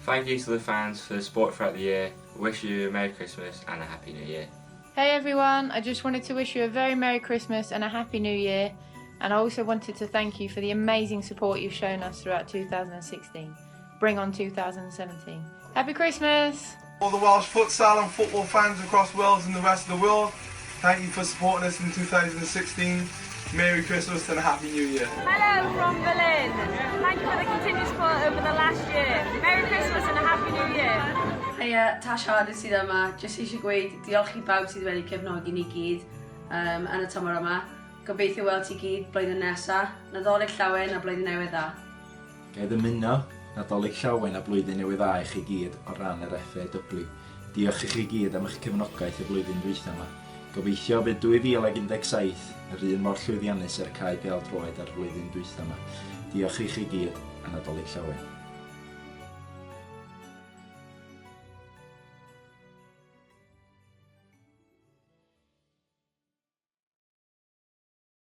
Thank you to the fans for the support throughout the year. Wish you a Merry Christmas and a Happy New Year. Hey everyone, I just wanted to wish you a very Merry Christmas and a Happy New Year, and I also wanted to thank you for the amazing support you've shown us throughout 2016. Bring on 2017. Happy Christmas! All the Welsh futsal and football fans across Wales and the rest of the world, thank you for supporting us in 2016. Merry Christmas and a Happy New Year. Hello from Berlin. Thank you for the continued support over the last year. Merry Christmas and a Happy New Year. Heia, Tash Harder sydd yma. Jyst eisiau gweud diolch i bawb sydd wedi cefnogi ni gyd yn y tymor yma. Gobeithio weld ti gyd blwyddyn nesaf. Nadolig Llawen a blwyddyn newydd dda. Ga i ddymuno Nadolig Llawen a blwyddyn newydd dda i chi gyd o ran yr FAW. Diolch i chi gyd am eich cefnogaeth y blwyddyn dwytha yma. Gobeithio bydd 2017 yr un mor llwyddiannus ar cael bêl-droed ar flwyddyn dwytha yma. Diolch i chi gyd a Nadolig Llawen.